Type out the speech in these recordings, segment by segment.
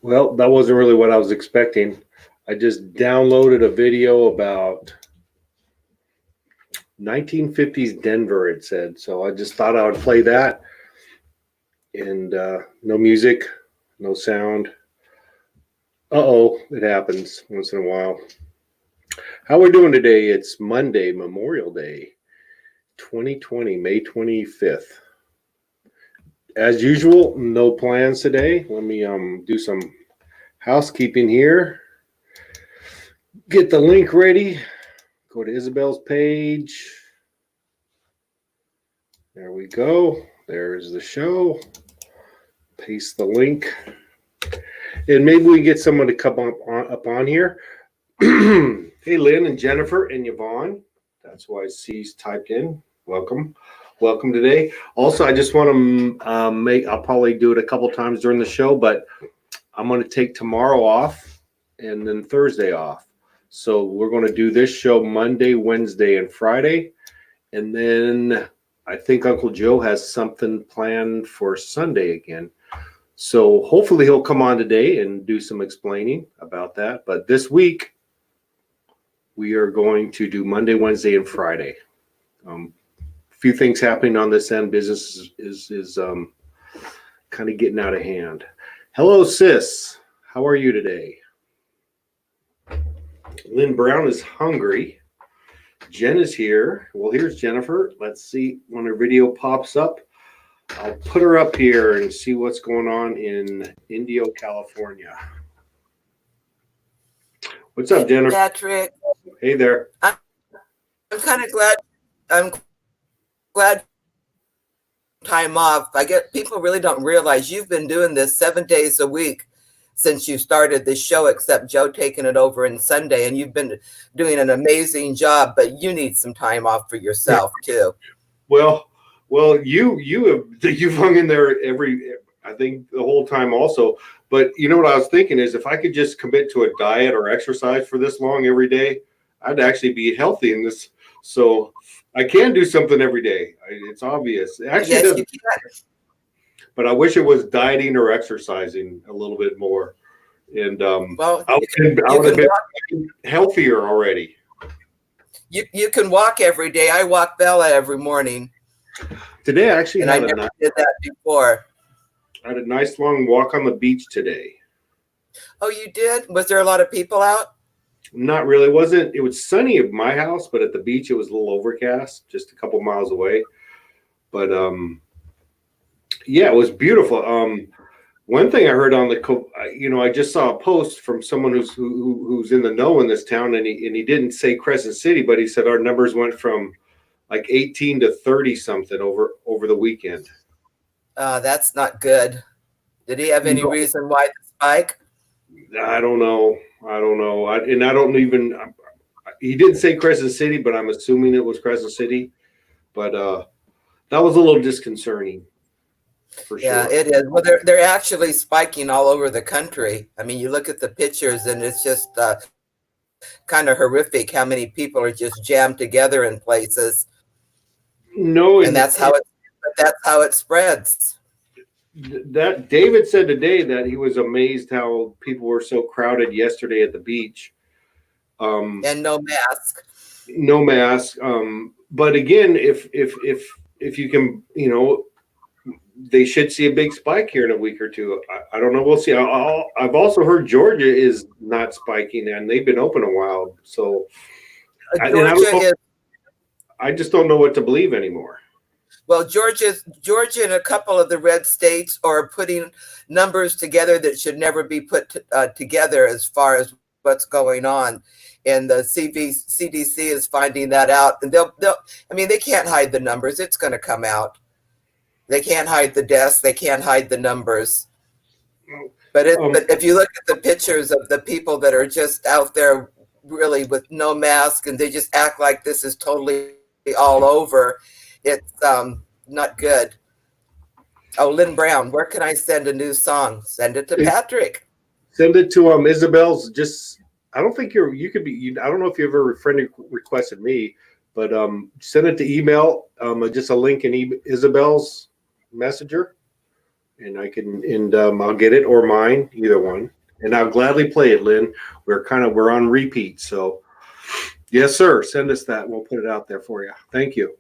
Well, that wasn't really what I was expecting. I just downloaded a video about 1950s Denver, it said. So I just thought I would play that. And no music, no sound. Uh-oh, it happens once in a while. How we doing today? It's Monday, Memorial Day, 2020, May 25th. As usual, no plans today. Let me do some housekeeping here. Get the link ready. Go to Isabel's page. There we go. There's the show. Paste the link. And maybe we get someone to come up on here. Hey, Lynn and Jennifer and Yvonne. That's why C's typed in. Welcome. Welcome today. Also, I just want to I'll probably do it a couple times during the show, but I'm going to take tomorrow off and then Thursday off. So we're going to do this show Monday, Wednesday, and Friday. And then I think Uncle Joe has something planned for Sunday again. So hopefully he'll come on today and do some explaining about that. But this week, we are going to do Monday, Wednesday, and Friday. A few things happening on this end. Business is kind of getting out of hand. Hello, sis. How are you today? Lynn Brown is hungry. Jen is here. Well, here's Jennifer. Let's see when her video pops up. I'll put her up here and see what's going on in Indio, California. What's up, Jennifer? Patrick. Hey there. I'm kind of glad. I'm glad time off. I get people really don't realize you've been doing this 7 days a week since you started this show, except Joe taking it over on Sunday, and you've been doing an amazing job. But you need some time off for yourself too. Well, you've hung in there I think the whole time also. But you know what I was thinking is if I could just commit to a diet or exercise for this long every day, I'd actually be healthy in this. So I can do something every day. It's obvious. Actually, yes, you can. But I wish it was dieting or exercising a little bit more. And well, I would have been healthier already. You can walk every day. I walk Bella every morning. Today, I actually I never did that before. I had a nice long walk on the beach today. Oh, you did? Was there a lot of people out? Not really. It was sunny at my house, but at the beach, it was a little overcast, just a couple miles away. But yeah, it was beautiful. One thing I heard on I just saw a post from someone who's in the know in this town, and he didn't say Crescent City, but he said our numbers went from like 18 to 30 something over the weekend. That's not good. Did he have any reason why the spike? I don't know. He didn't say Crescent City, but I'm assuming it was Crescent City. But that was a little disconcerting. For sure. Yeah, it is. Well, they're actually spiking all over the country. I mean, you look at the pictures, and it's just kind of horrific how many people are just jammed together in places. No, and that's how it spreads. That David said today that he was amazed how people were so crowded yesterday at the beach. And no mask. No mask. But again, if you can, they should see a big spike here in a week or two. I don't know. We'll see. I've also heard Georgia is not spiking, and they've been open a while. So I just don't know what to believe anymore. Well, Georgia and a couple of the red states are putting numbers together that should never be put together as far as what's going on, and the CDC is finding that out, and I mean, they can't hide the numbers. It's going to come out. They can't hide the deaths. They can't hide the numbers. But if you look at the pictures of the people that are just out there really with no mask and they just act like this is totally all over, it's not good. Oh, Lynn Brown, where can I send a new song? Send it to Patrick. Send it to Isabel's. Just, I don't think you could be. I don't know if you ever friend requested me, but send it to email. Just a link in Isabel's messenger, and I can I'll get it, or mine, either one, and I'll gladly play it. Lynn, we're on repeat, so yes, sir. Send us that. We'll put it out there for you. Thank you.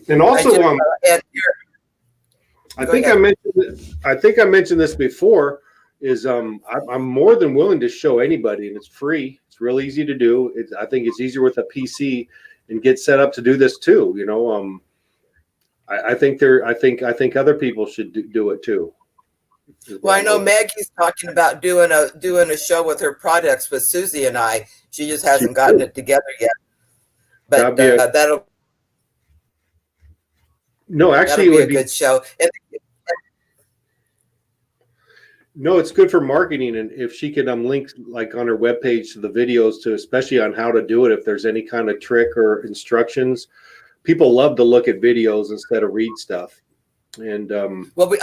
And also, I think I mentioned this before. Is I'm more than willing to show anybody, and it's free. It's real easy to do. I think it's easier with a PC and get set up to do this too. You know, I think other people should do it too. Well, I know Maggie's talking about doing a show with her products with Susie and I. She just hasn't gotten it together yet. But that'll it would be a good show. No, it's good for marketing, and if she could link like on her webpage to the videos, to especially on how to do it, if there's any kind of trick or instructions. People love to look at videos instead of read stuff. And I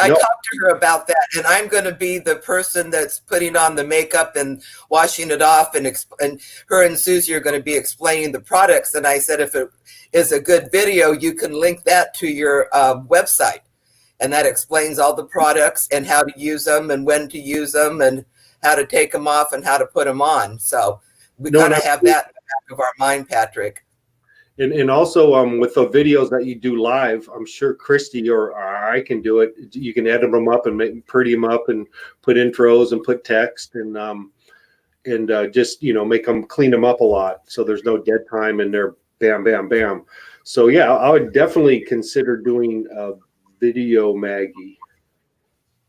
talked to her about that, and I'm going to be the person that's putting on the makeup and washing it off, and her and Susie are going to be explaining the products. And I said, if it is a good video, you can link that to your website, and that explains all the products and how to use them and when to use them and how to take them off and how to put them on. So we kind of have that in the back of our mind, Patrick. And also with the videos that you do live, I'm sure Christy or I can do it. You can edit them up and pretty them up and put intros and put text and just, you know, make them, clean them up a lot so there's no dead time and they're bam, bam, bam. So yeah, I would definitely consider doing video Maggie.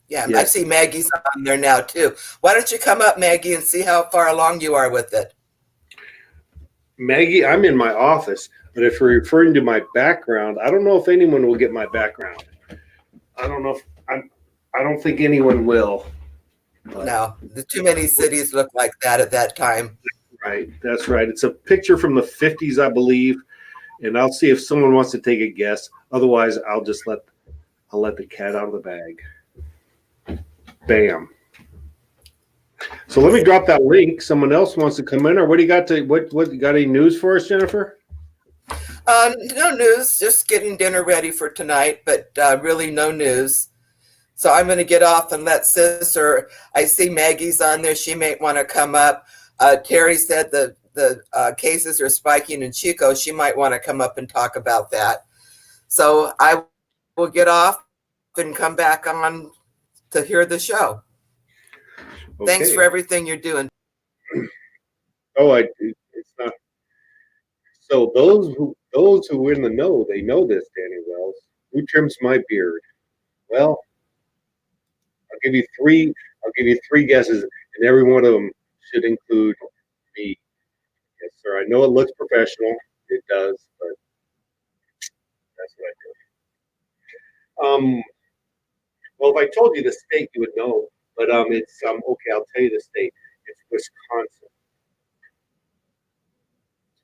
Yeah, I see Maggie's on there now too. Why don't you come up, Maggie, and see how far along you are with it? Maggie, I'm in my office, but if you're referring to my background, I don't know if anyone will get my background. I don't think anyone will. No, too many cities look like that at that time. Right, that's right. It's a picture from the 50s, I believe, and I'll see if someone wants to take a guess. Otherwise, I'll let the cat out of the bag. Bam. So let me drop that link. Someone else wants to come in, or what do you got what got any news for us, Jennifer? No news, just getting dinner ready for tonight, but really no news. So I'm going to get off and let Sis, or I see Maggie's on there. She may want to come up. Terry said the cases are spiking in Chico. She might want to come up and talk about that. So I will get off and come back on to hear the show. Okay. Thanks for everything you're doing. Oh, it's not. So those who in the know, they know this, Danny Wells. Who trims my beard? Well, I'll give you three guesses, and every one of them should include me. Yes, sir. I know it looks professional. It does, but that's what I do. Well, if I told you the state, you would know. But it's okay. I'll tell you the state. It's Wisconsin.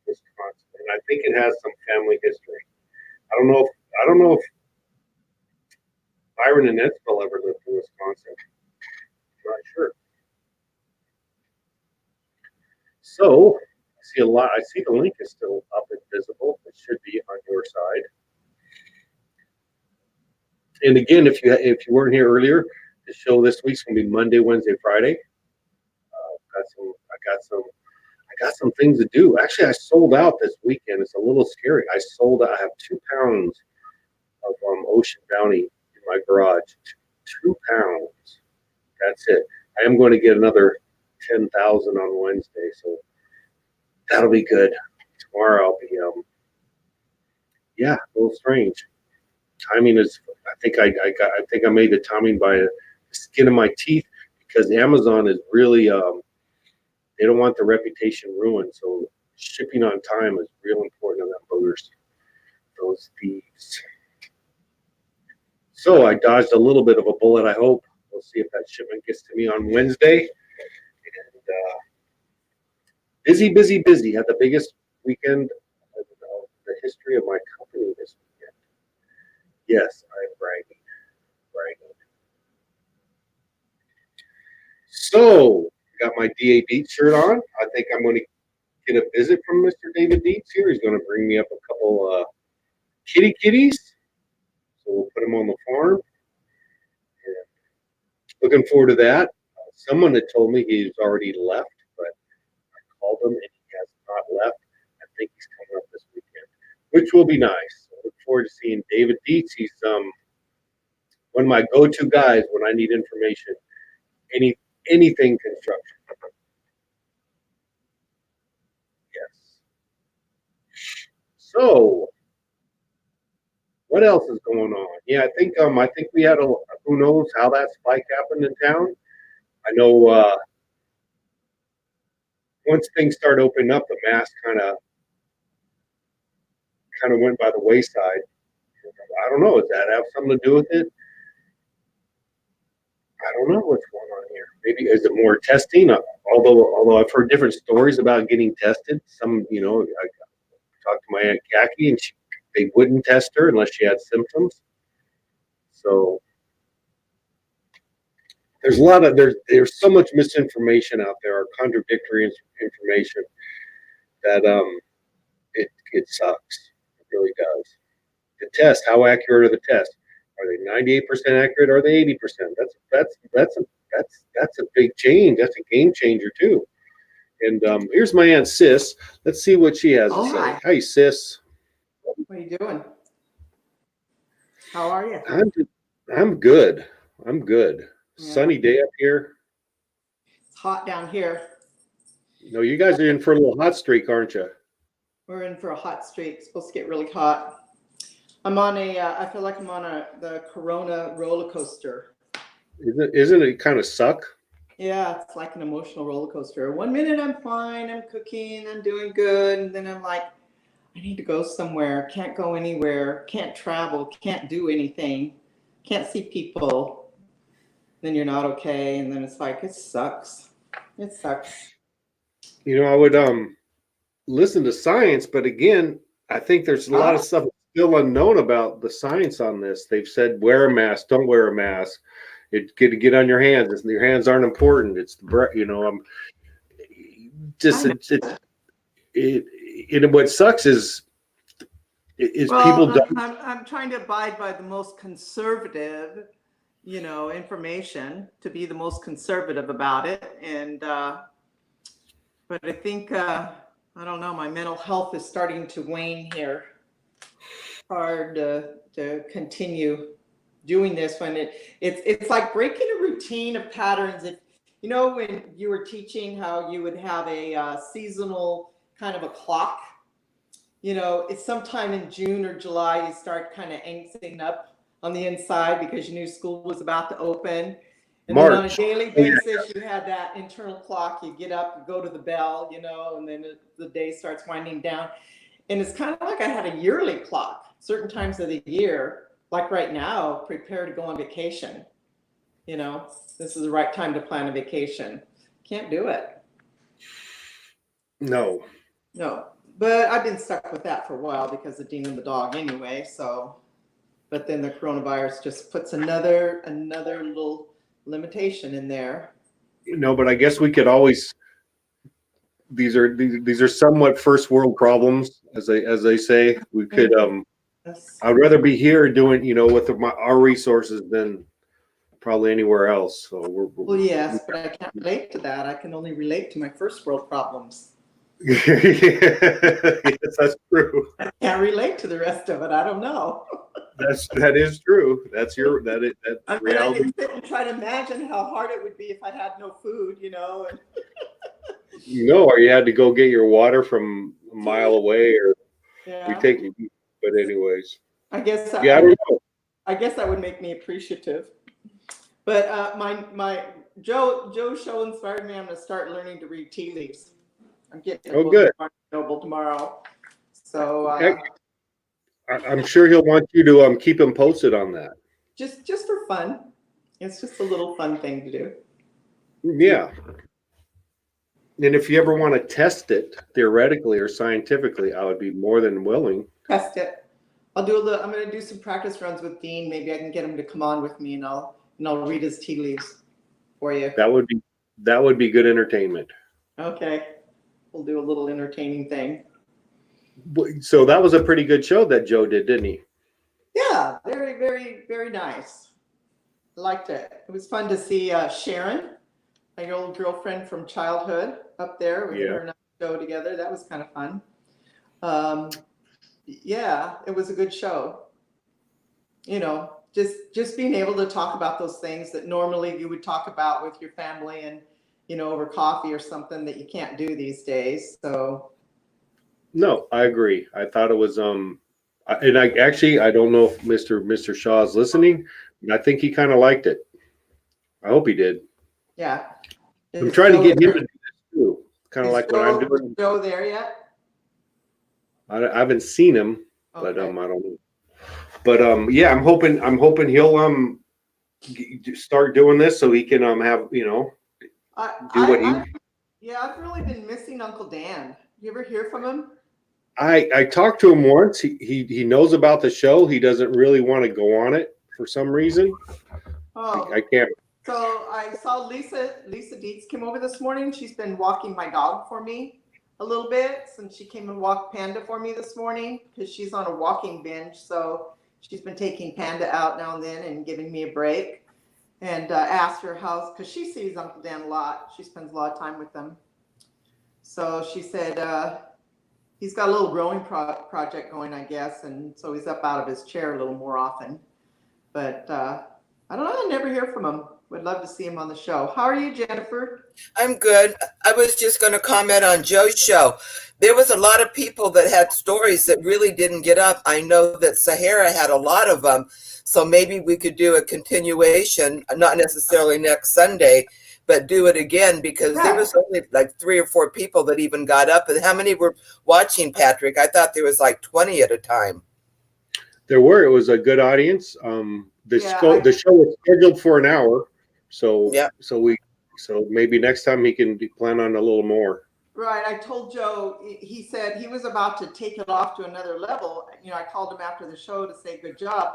It's Wisconsin, and I think it has some family history. I don't know if Byron and Edsville ever lived in Wisconsin. I'm not sure. So I see the link is still up and visible. It should be on your side. And again, if you weren't here earlier, the show this week's gonna be Monday, Wednesday, Friday. I got some things to do. Actually, I sold out this weekend. It's a little scary. I have 2 pounds of Ocean Bounty in my garage. 2 pounds. That's it. I am going to get another 10,000 on Wednesday, so that'll be good. Tomorrow I'll be a little strange. Timing is. I think I made the timing by the skin of my teeth, because Amazon is really they don't want the reputation ruined. So shipping on time is real important on them boogers, those thieves. So I dodged a little bit of a bullet, I hope. We'll see if that shipment gets to me on Wednesday. And busy, busy, busy. Had the biggest weekend of the history of my company this weekend. Yes, I'm bragging. Bragging. So, got my DA Dietz shirt on. I think I'm going to get a visit from Mr. David Dietz here. He's going to bring me up a couple kitties. So we'll put them on the farm. And looking forward to that. Someone had told me he's already left, but I called him and he has not left. I think he's coming up this weekend, which will be nice. So look forward to seeing David Dietz. He's one of my go-to guys when I need information. Anything construction. Yes. So, what else is going on? Yeah, I think we had who knows how that spike happened in town. I know once things started opening up, the mask kind of went by the wayside. I don't know. Does that have something to do with it? I don't know what's going on here. Maybe is it more testing? Although I've heard different stories about getting tested. Some, I talked to my Aunt Khaki, and they wouldn't test her unless she had symptoms. So there's so much misinformation out there, or contradictory information, that it sucks. It really does. The test, how accurate are the tests? Are they 98% accurate? Or are they 80%? That's a big change. That's a game changer too. And here's my Aunt Sis. Let's see what she has to say. Hi. Hi, Sis. What are you doing? How are you? I'm good. I'm good. Yeah. Sunny day up here. It's hot down here. No, you guys are in for a little hot streak, aren't you? We're in for a hot streak. It's supposed to get really hot. I'm on I feel like I'm on the Corona roller coaster. Isn't it kind of suck? Yeah, it's like an emotional roller coaster. 1 minute I'm fine, I'm cooking, I'm doing good, and then I'm like, I need to go somewhere, can't go anywhere, can't travel, can't do anything, can't see people. Then you're not okay, and then it's like, it sucks. It sucks. I would listen to science, but again, I think there's a lot of stuff still unknown about the science on this. They've said wear a mask, don't wear a mask. Get on your hands. Your hands aren't important. It's the what sucks is people don't. I'm trying to abide by the most conservative, information, to be the most conservative about it. And but I think I don't know. My mental health is starting to wane here. Hard to continue doing this when it's like breaking a routine of patterns. If when you were teaching how you would have a seasonal kind of a clock, it's sometime in June or July you start kind of angsting up on the inside because you knew school was about to open. And then on a daily basis, you had that internal clock. You get up, you go to the bell, and then the day starts winding down. And it's kind of like I had a yearly clock, certain times of the year, like right now, prepare to go on vacation. This is the right time to plan a vacation. Can't do it. No. But I've been stuck with that for a while because of Dean and the dog anyway. So, but then the coronavirus just puts another little limitation in there. But I guess we could always. These are somewhat first world problems, as they say. We could. I'd rather be here doing, with our resources than probably anywhere else. So well, yes, but I can't relate to that. I can only relate to my first world problems. Yes, that's true. I can't relate to the rest of it. I don't know. That is true. That's reality. I can sit and try to imagine how hard it would be if I had no food, And... or you had to go get your water from a mile away, or we take it. But anyways, I guess I don't know. I guess that would make me appreciative. But my Joe's show inspired me. I'm going to start learning to read tea leaves. I'm getting a Oh, book good. from Barnes and Noble tomorrow. So I'm sure he'll want you to keep him posted on that. just for fun. It's just a little fun thing to do. Yeah. And if you ever want to test it theoretically or scientifically, I would be more than willing. Test it. I'm going to do some practice runs with Dean. Maybe I can get him to come on with me, and I'll read his tea leaves for you. That would be good entertainment. Okay. We'll do a little entertaining thing. So that was a pretty good show that Joe did, didn't he? Yeah, very, very, very nice. Liked it. It was fun to see Sharon, my old girlfriend from childhood, up there with her and I show together. That was kind of fun. Yeah, it was a good show. You know, just being able to talk about those things that normally you would talk about with your family and, you know, over coffee or something that you can't do these days. So. No, I agree. I thought it was and I don't know if Mr. Shaw is listening, and I think he kind of liked it. I hope he did. Yeah. I'm trying to get him to do this too. Kind of like what I'm doing. Is Joe there yet? I haven't seen him, but Okay. I don't know. But yeah, I'm hoping he'll start doing this so he can have, you know, do what he. I've really been missing Uncle Dan. You ever hear from him? I talked to him once. He knows about the show. He doesn't really want to go on it for some reason. Oh, I can't. So I saw Lisa Dietz came over this morning. She's been walking my dog for me a little bit since she came and walked Panda for me this morning because she's on a walking binge. So she's been taking Panda out now and then and giving me a break. And asked her how, because she sees Uncle Dan a lot. She spends a lot of time with them. So she said he's got a little growing project going, I guess, and so he's up out of his chair a little more often. But I don't know. I never hear from him. Would love to see him on the show. How are you, Jennifer? I'm good. I was just going to comment on Joe's show. There was a lot of people that had stories that really didn't get up. I know that Sahara had a lot of them. So maybe we could do a continuation, not necessarily next Sunday, but do it again because there was only like 3 or 4 people that even got up. And how many were watching, Patrick? I thought there was like 20 at a time. There were. It was a good audience. The show was scheduled for an hour. So so maybe next time he can plan on a little more. Right. I told Joe, he said he was about to take it off to another level. You know, I called him after the show to say good job.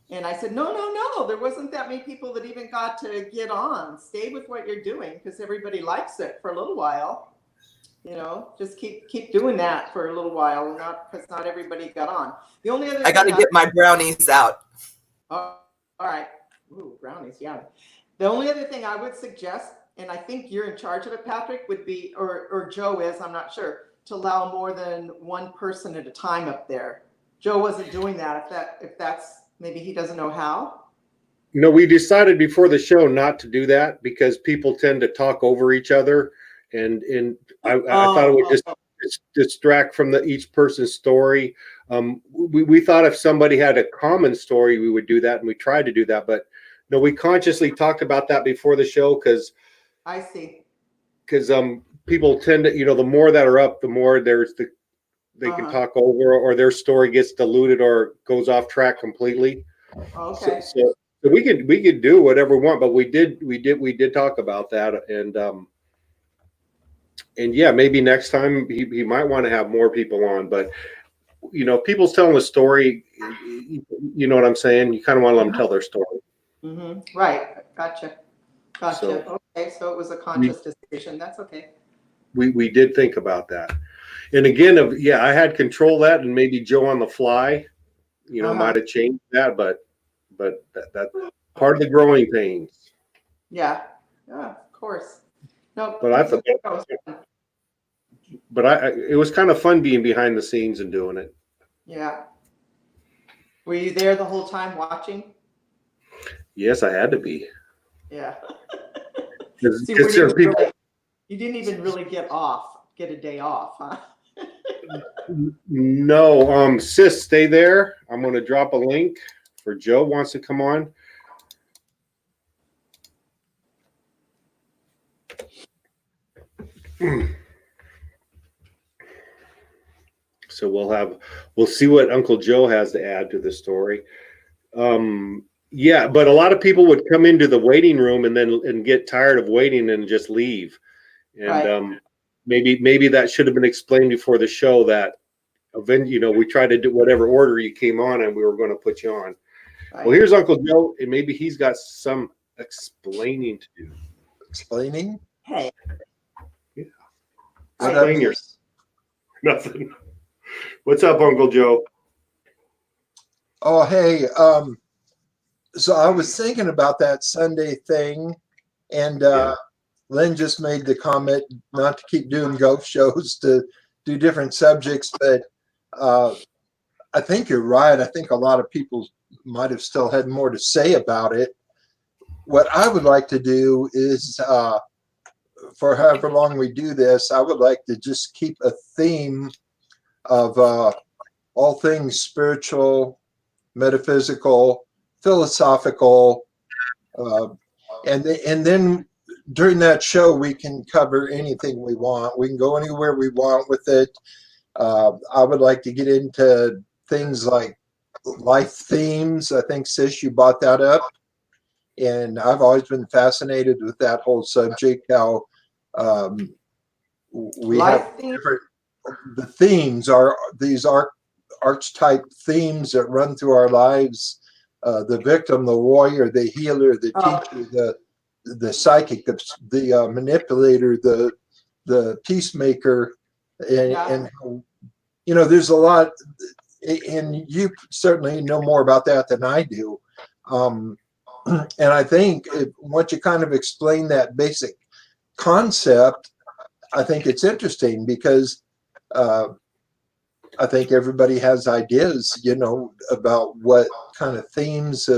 And I said, no, there wasn't that many people that even got to get on. Stay with what you're doing because everybody likes it for a little while. You know, just keep doing that for a little while, because not everybody got on. The only other I got to get my brownies out. All right. Ooh, brownies, yeah. The only other thing I would suggest, and I think you're in charge of it, Patrick, would be, or Joe is, I'm not sure, to allow more than one person at a time up there. Joe wasn't doing that. If that's maybe he doesn't know how. No, we decided before the show not to do that because people tend to talk over each other, and I thought it would just distract from each person's story. We thought if somebody had a common story, we would do that, and we tried to do that, but no, we consciously talked about that before the show because I see. Because people tend to, you know, the more that are up, the more they can talk over, or their story gets diluted or goes off track completely. Okay. So we could do whatever we want, but we did talk about that, and yeah, maybe next time he might want to have more people on, but you know, people's telling a story, you know what I'm saying? You kind of want to let them tell their story. Mm-hmm. Right. Gotcha. Okay. So it was a conscious decision. That's okay. We did think about that. And again, I had control of that, and maybe Joe on the fly, you know, might have changed that, but that part of the growing pains. Yeah, of course. No, but I thought, it was kind of fun being behind the scenes and doing it. Yeah. Were you there the whole time watching? Yes, I had to be. Yeah. See, you didn't even really get a day off, huh? No, sis, stay there. I'm going to drop a link for Joe wants to come on. So we'll see what Uncle Joe has to add to the story. Yeah, but a lot of people would come into the waiting room and get tired of waiting and just leave. And Right. Maybe that should have been explained before the show, that we tried to do whatever order you came on and we were going to put you on. Well, Right. here's Uncle Joe, and maybe he's got some explaining to do. Explaining? Hey. Yeah. What Explain up? your nothing. What's up, Uncle Joe? Oh, hey. So I was thinking about that Sunday thing, and Yeah. Lynn just made the comment not to keep doing ghost shows, to do different subjects, but I think you're right. I think a lot of people might have still had more to say about it. What I would like to do is, for however long we do this, I would like to just keep a theme of all things spiritual, metaphysical, philosophical, and then during that show we can cover anything we want. We can go anywhere we want with it. I would like to get into things like life themes. I think, Sis, you brought that up, and I've always been fascinated with that whole subject. How we Life have theme? different. The themes are these archetype themes that run through our lives: the victim, the warrior, the healer, the teacher, the psychic, the manipulator, the peacemaker, and there's a lot, and you certainly know more about that than I do. And I think once you kind of explain that basic concept, I think it's interesting, because I think everybody has ideas, about what kind of themes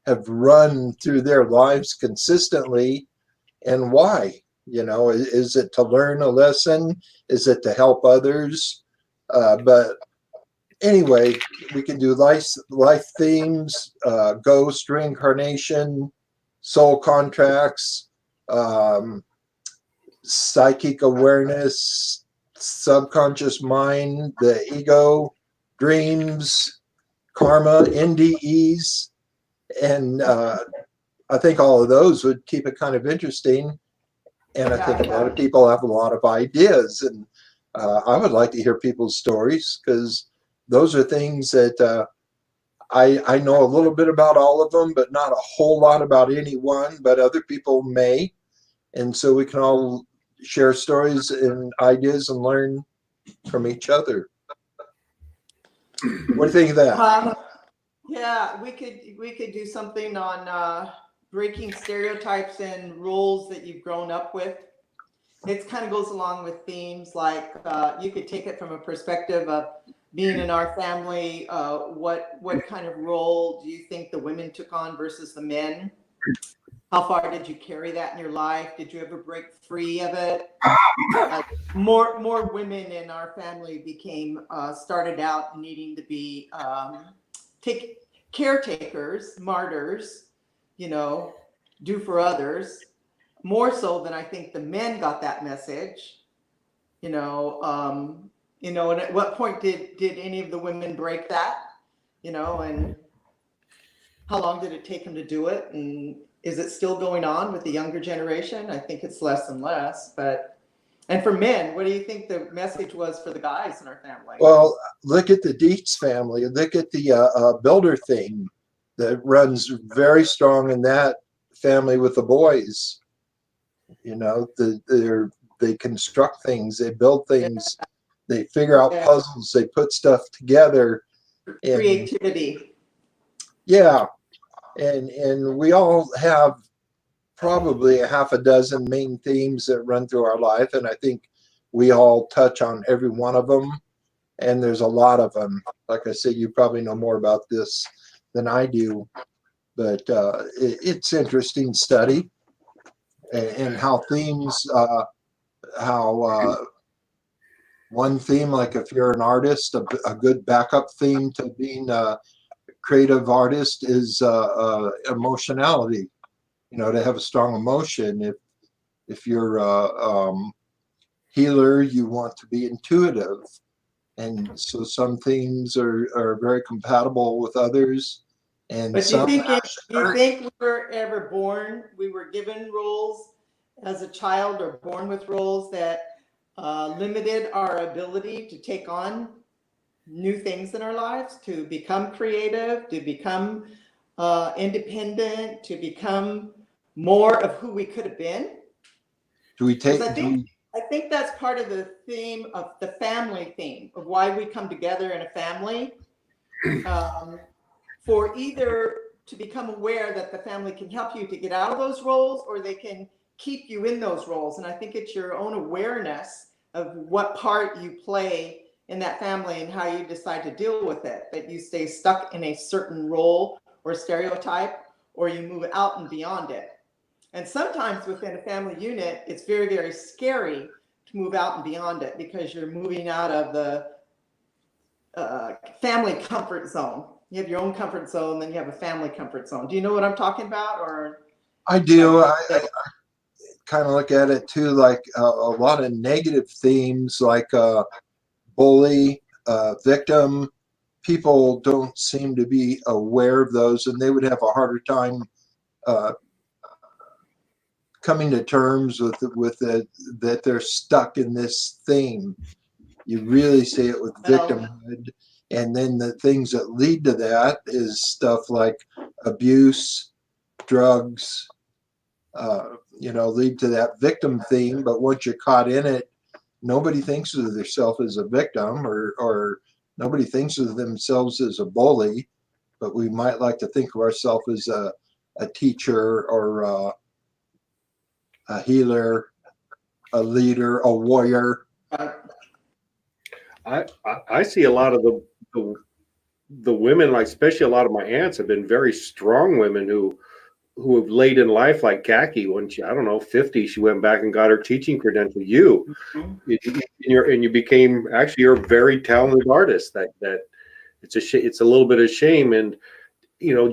have run through their lives consistently, and why. Is it to learn a lesson? Is it to help others? But anyway, we can do life themes, ghost, reincarnation, soul contracts, psychic awareness, subconscious mind, the ego, dreams, karma, NDEs, and I think all of those would keep it kind of interesting. And I think a lot of people have a lot of ideas, and I would like to hear people's stories, because those are things that I know a little bit about all of them, but not a whole lot about any one, but other people may. And so we can all share stories and ideas and learn from each other. What do you think of that? Yeah, we could do something on breaking stereotypes and roles that you've grown up with. It kind of goes along with themes like you could take it from a perspective of being in our family. What kind of role do you think the women took on versus the men? How far did you carry that in your life? Did you ever break free of it? More women in our family started out needing to be caretakers, martyrs, do for others, more so than I think the men got that message. And at what point did any of the women break that? And how long did it take them to do it? And is it still going on with the younger generation? I think it's less and less. And for men, what do you think the message was for the guys in our family? Well, look at the Dietz family. Look at the builder thing that runs very strong in that family with the boys. They construct things, they build things, they figure out puzzles, they put stuff together. Creativity. Yeah. And we all have probably a half a dozen main themes that run through our life, and I think we all touch on every one of them, and there's a lot of them. Like I said, you probably know more about this than I do, but it's interesting study, and how themes, one theme, like if you're an artist, a good backup theme to being a creative artist is emotionality. To have a strong emotion. If you're healer, you want to be intuitive. And so some themes are very compatible with others. And But do you some think we were ever born, we were given roles as a child or born with roles that limited our ability to take on new things in our lives, to become creative, to become independent, to become more of who we could have been? do we take, I think that's part of the theme of the family theme of why we come together in a family, for either to become aware that the family can help you to get out of those roles, or they can keep you in those roles. And I think it's your own awareness of what part you play in that family and how you decide to deal with it, that you stay stuck in a certain role or stereotype, or you move out and beyond it. And sometimes within a family unit, it's very, very scary to move out and beyond it, because you're moving out of the family comfort zone. You have your own comfort zone, then you have a family comfort zone. Do you know what I'm talking about? Or I do. I kind of look at it too, like a lot of negative themes, like bully, victim. People don't seem to be aware of those, and they would have a harder time coming to terms with it, that they're stuck in this theme. You really see it with victimhood. And then the things that lead to that is stuff like abuse, drugs, lead to that victim theme. But once you're caught in it, nobody thinks of themselves as a victim, or nobody thinks of themselves as a bully, but we might like to think of ourselves as a teacher, or a healer, a leader, a warrior. I see a lot of the women, like especially a lot of my aunts, have been very strong women who have laid in life, like Khaki. When she, I don't know, 50, she went back and got her teaching credential. You became, actually, you're a very talented artist. That it's a little bit of shame. And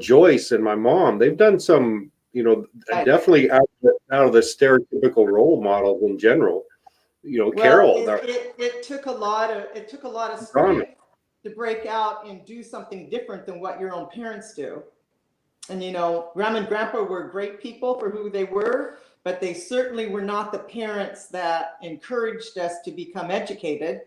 Joyce and my mom, they've done some, definitely out of the stereotypical role models in general. Carol. It took a lot of strength to break out and do something different than what your own parents do. And Grandma and Grandpa were great people for who they were, but they certainly were not the parents that encouraged us to become educated,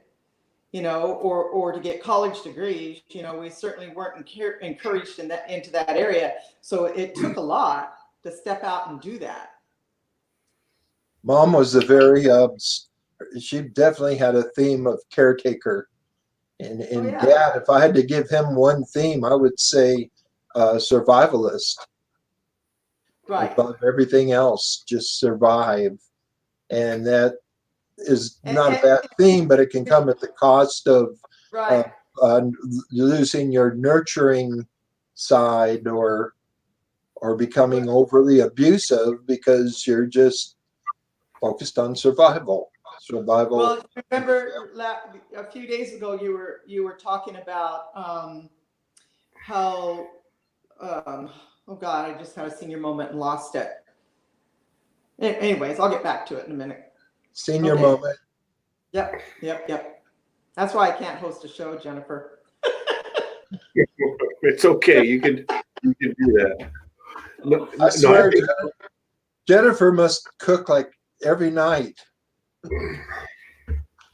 or to get college degrees. We certainly weren't encouraged into that area. So it took a lot to step out and do that. Mom was she definitely had a theme of caretaker. And Dad, if I had to give him one theme, I would say survivalist. Right. Above everything else, just survive. And that is not a bad theme, but it can come at the cost of losing your nurturing side, or becoming overly abusive because you're just focused on survival. Well, remember a few days ago you were talking about how oh God, I just had a senior moment and lost it. Anyways, I'll get back to it in a minute. Senior moment. Yep. That's why I can't host a show, Jennifer. It's okay. You can do that. I swear, Jennifer must cook like every night.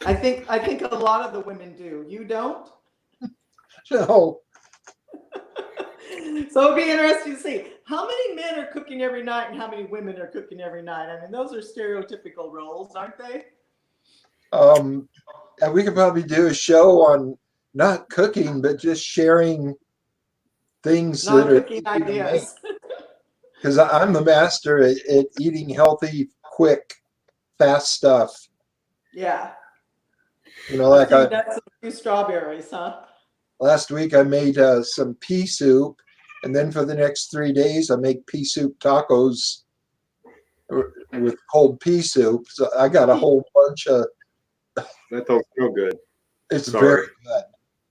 I think a lot of the women do. You don't? No. So it'll be interesting to see how many men are cooking every night and how many women are cooking every night. I mean, those are stereotypical roles, aren't they? And we could probably do a show on not cooking, but just sharing things cooking ideas. Because I'm the master at eating healthy, quick, fast stuff. Yeah. Like that's a few strawberries, huh? Last week I made some pea soup, and then for the next 3 days I make pea soup tacos with cold pea soup. So I got a whole bunch of. That don't feel good. It's very good.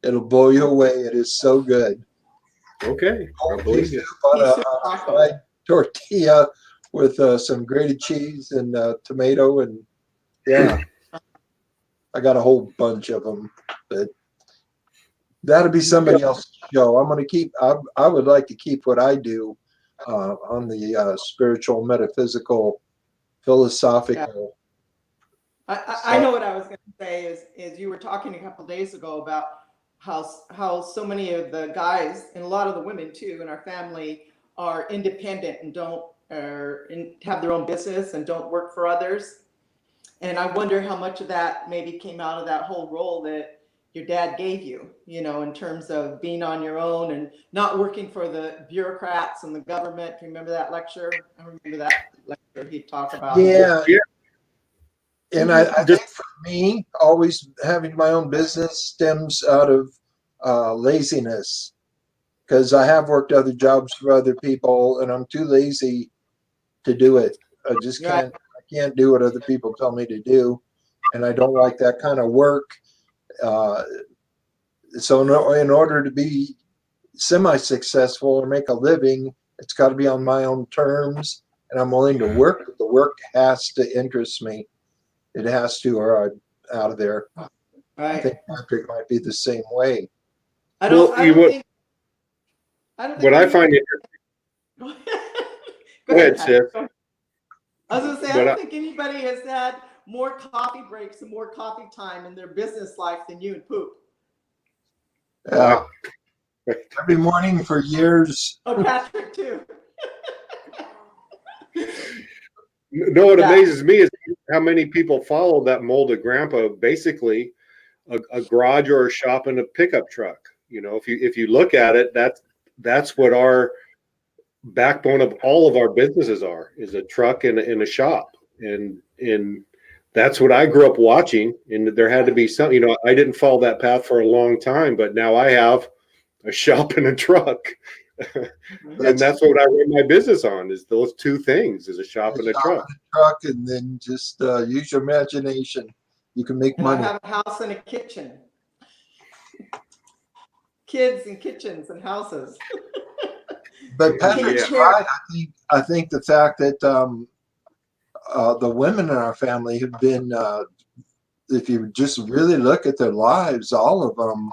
It'll blow you away. It is so good. Okay, I believe you. On a fried tortilla with some grated cheese and tomato, and I got a whole bunch of them, but that'll be somebody else's show. I would like to keep what I do on the spiritual, metaphysical, philosophical. I know what I was going to say is you were talking a couple days ago about how so many of the guys and a lot of the women too in our family are independent and have their own business and don't work for others. And I wonder how much of that maybe came out of that whole role that your dad gave you, in terms of being on your own and not working for the bureaucrats and the government. Do you remember that lecture? I remember that lecture he talked about. Yeah. Yeah. And I think for me, always having my own business stems out of laziness, because I have worked other jobs for other people and I'm too lazy to do it. I just can't. I can't do what other people tell me to do, and I don't like that kind of work. So in order to be semi-successful or make a living, it's got to be on my own terms, and I'm willing to work. But the work has to interest me. It has to, or I'm out of there. Right. I think Patrick might be the same way. I don't think What I find it. Go ahead, Patrick. Sid. I was going to say, I don't think anybody has had more coffee breaks and more coffee time in their business life than you and Poop. Every morning for years. Oh, Patrick too. No, what amazes me is how many people follow that mold of grandpa, basically a garage or a shop and a pickup truck. If you look at it, that's what our backbone of all of our businesses is a truck and a shop. And that's what I grew up watching. And there had to be some, I didn't follow that path for a long time, but now I have a shop and a truck. And that's what I run my business on, is those two things, is a shop and a truck. And then just use your imagination. You can make And money. I have a house and a kitchen. Kids and kitchens and houses. But Patrick's right. I think the fact that the women in our family have been, if you just really look at their lives, all of them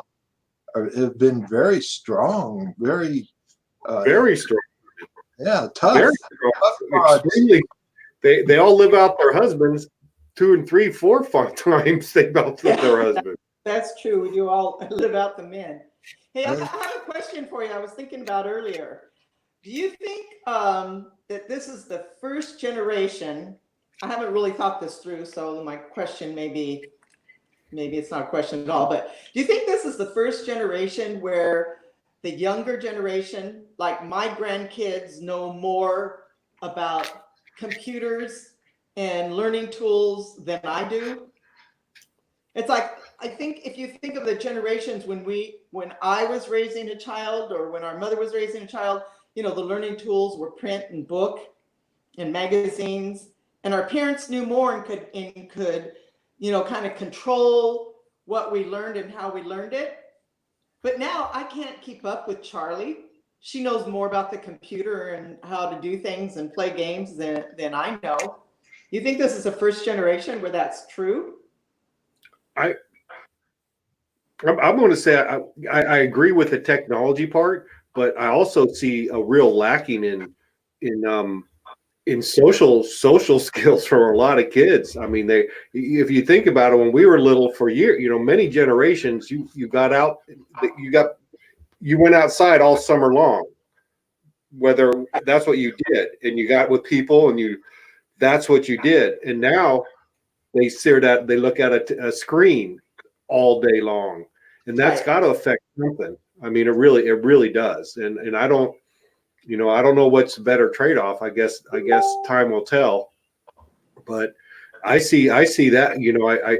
have been very strong, very strong. Yeah, tough. Very strong. Extremely. They all live out their husbands 2 and 3, 4 times. They both live their husband. That's true. You all live out the men. Hey, I have a question for you. I was thinking about earlier. Do you think that this is the first generation? I haven't really thought this through, so my question maybe it's not a question at all, but do you think this is the first generation where the younger generation, like my grandkids, know more about computers and learning tools than I do? It's like, I think if you think of the generations when I was raising a child or when our mother was raising a child, the learning tools were print and book and magazines, and our parents knew more and could kind of control what we learned and how we learned it. But now I can't keep up with Charlie. She knows more about the computer and how to do things and play games than I know. You think this is the first generation where that's true? I'm going to say I agree with the technology part, but I also see a real lacking in social skills for a lot of kids. I mean, if you think about it, when we were little, for years, many generations, you got out, you went outside all summer long, whether that's what you did, and you got with people, and that's what you did. And now they look at a screen all day long, and that's got to affect something. I mean, it really does. And I don't know what's the better trade-off. I guess time will tell. But I see that, I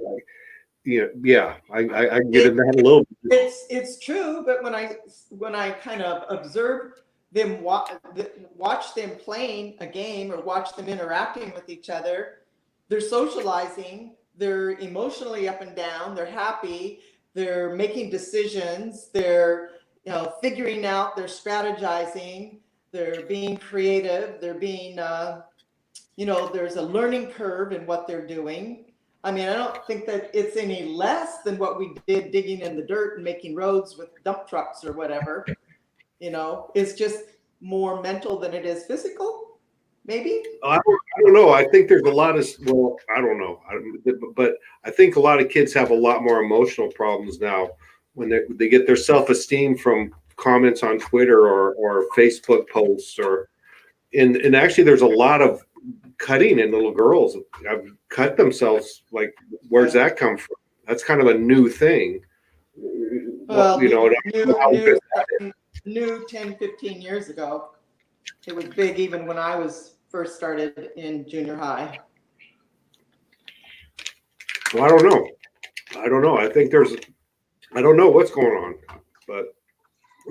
get in that a little bit. It's true, but when I kind of observe them, watch them playing a game or watch them interacting with each other, they're socializing, they're emotionally up and down, they're happy, they're making decisions, they're figuring out, they're strategizing, they're being creative, they're being there's a learning curve in what they're doing. I mean, I don't think that it's any less than what we did digging in the dirt and making roads with dump trucks or whatever. You know, it's just more mental than it is physical, maybe. I don't know. I think there's a lot of, well, I don't know, but I think a lot of kids have a lot more emotional problems now when they get their self-esteem from comments on Twitter or Facebook posts and actually there's a lot of cutting in little girls have cut themselves. Like, where's that come from? That's kind of a new thing. Well, You know, new 10, 15 years ago. It was big even when I was first started in junior high. well, I don't know. I think I don't know what's going on, but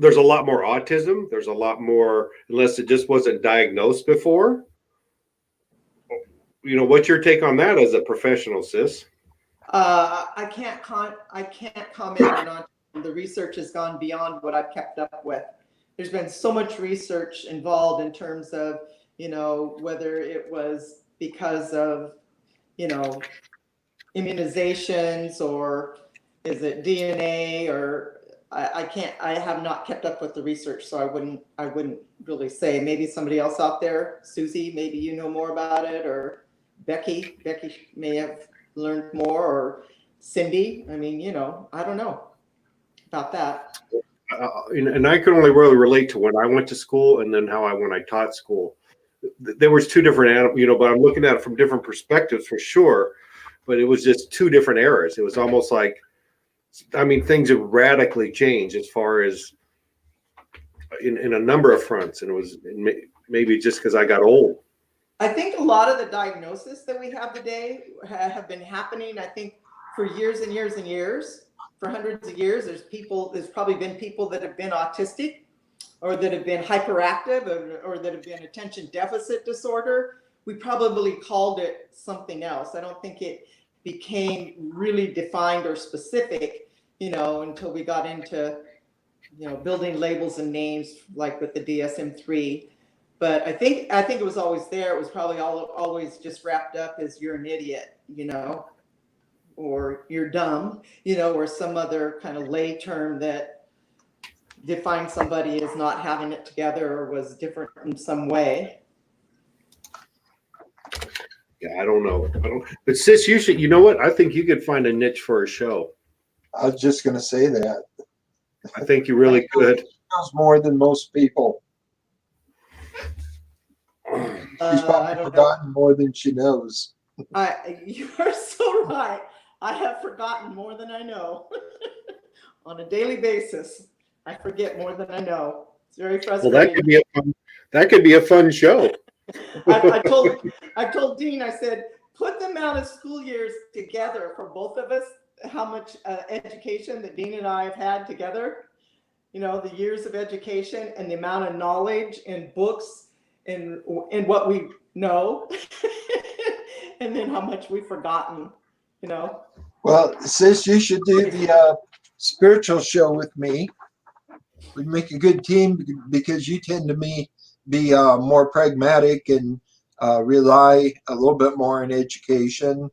there's a lot more autism. There's a lot more, unless it just wasn't diagnosed before. You know, what's your take on that as a professional, sis? I can't comment on the research has gone beyond what I've kept up with. There's been so much research involved in terms of, you know, whether it was because of, you know, immunizations or is it DNA or I have not kept up with the research, so I wouldn't really say. Maybe somebody else out there, Susie, maybe you know more about it, or Becky may have learned more, or Cindy. I mean, you know, I don't know about that. And I can only really relate to when I went to school and then when I taught school. There was two different, you know, but I'm looking at it from different perspectives for sure. But it was just two different eras. It was almost like, I mean, things have radically changed as far as in a number of fronts. And it was maybe just because I got old. I think a lot of the diagnoses that we have today have been happening, I think, for years and years and years. For hundreds of years, there's probably been people that have been autistic or that have been hyperactive or that have been attention deficit disorder. We probably called it something else. I don't think it became really defined or specific, you know, until we got into, you know, building labels and names like with the DSM-3. But I think it was always there. It was probably always just wrapped up as you're an idiot, you know, or you're dumb, you know, or some other kind of lay term that defined somebody as not having it together or was different in some way. Yeah, I don't know. But sis, you know what? I think you could find a niche for a show. I was just going to say that. I think you really could. She knows more than most people. She's probably forgotten more than she knows. You're so right. I have forgotten more than I know. On a daily basis, I forget more than I know. It's very frustrating. Well, that could be a fun show. I told Dean, I said, put the amount of school years together for both of us, how much education that Dean and I have had together, you know, the years of education and the amount of knowledge and books and what we know, and then how much we've forgotten, you know. Well, sis, you should do the spiritual show with me. We'd make a good team because you tend to be more pragmatic and rely a little bit more on education.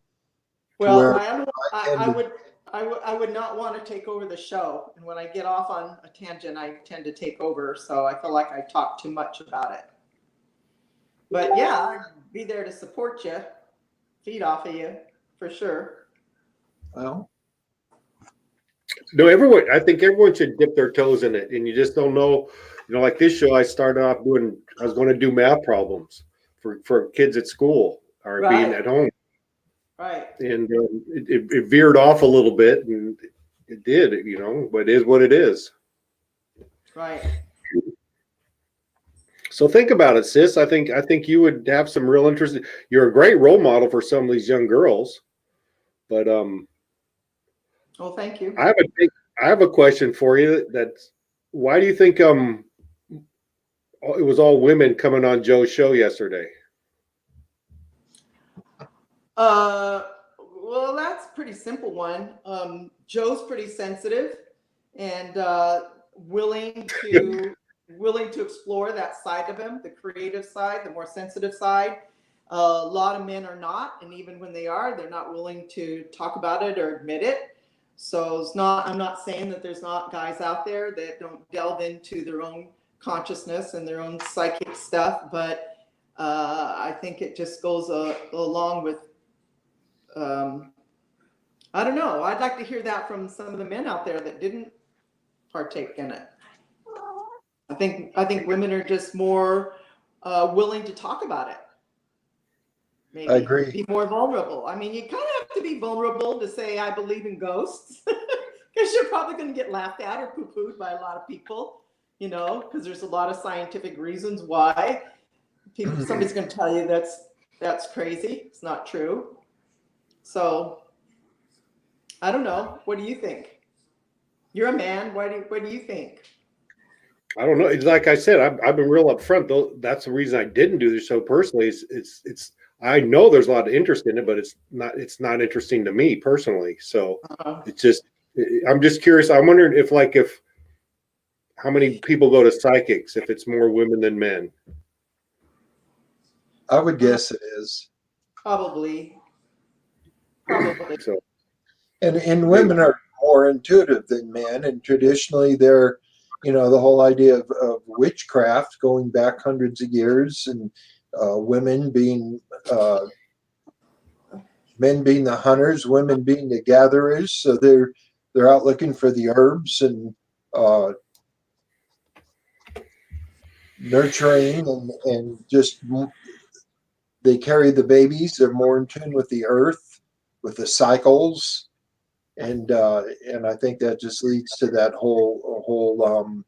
Well, I would not want to take over the show, and when I get off on a tangent, I tend to take over. So I feel like I talk too much about it. But yeah, I'd be there to support you, feed off of you for sure. Well, No, I think everyone should dip their toes in it, and you just don't know. You know, like this show, I started off I was going to do math problems for kids at school or being at home. Right. And it veered off a little bit, and it did, you know, but it is what it is. Right. So think about it, sis. I think you would have some real interest. You're a great role model for some of these young girls. But Well, thank you. I have a question for you. That's why do you think it was all women coming on Joe's show yesterday? Well, that's a pretty simple one. Joe's pretty sensitive and willing to explore that side of him, the creative side, the more sensitive side. A lot of men are not, and even when they are, they're not willing to talk about it or admit it. So I'm not saying that there's not guys out there that don't delve into their own consciousness and their own psychic stuff, but I think it just goes along with, I don't know. I'd like to hear that from some of the men out there that didn't partake in it. I think women are just more willing to talk about it. Maybe I agree. be more vulnerable. I mean, you kind of have to be vulnerable to say I believe in ghosts, because you're probably going to get laughed at or poo-pooed by a lot of people, you know, because there's a lot of scientific reasons why. Somebody's going to tell you that's crazy. It's not true. So I don't know. What do you think? You're a man. What do you think? I don't know. It's like I said, I've been real upfront though. That's the reason I didn't do this show personally. It's I know there's a lot of interest in it, but it's not interesting to me personally. So it's just, I'm just curious. I'm wondering if how many people go to psychics, if it's more women than men. I would guess it is. Probably. So, And women are more intuitive than men, and traditionally they're, you know, the whole idea of witchcraft going back hundreds of years, and women being men being the hunters, women being the gatherers. So they're out looking for the herbs and nurturing and just they carry the babies. They're more in tune with the earth, with the cycles, and I think that just leads to that whole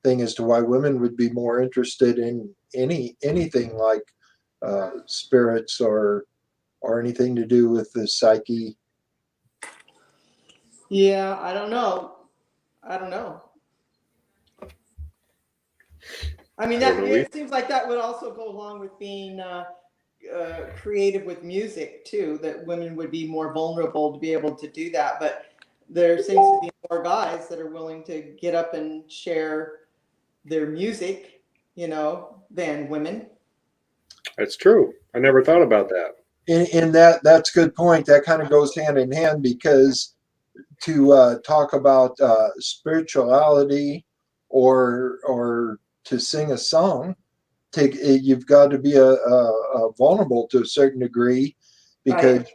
thing as to why women would be more interested in anything like spirits or anything to do with the psyche. Yeah, I don't know. I mean, it seems like that would also go along with being creative with music too, that women would be more vulnerable to be able to do that. But there seems to be more guys that are willing to get up and share their music, you know, than women. that's true. I never thought about that. And that's a good point. That kind of goes hand in hand, because to talk about spirituality or to sing a song, you've got to be a vulnerable to a certain degree, because Right.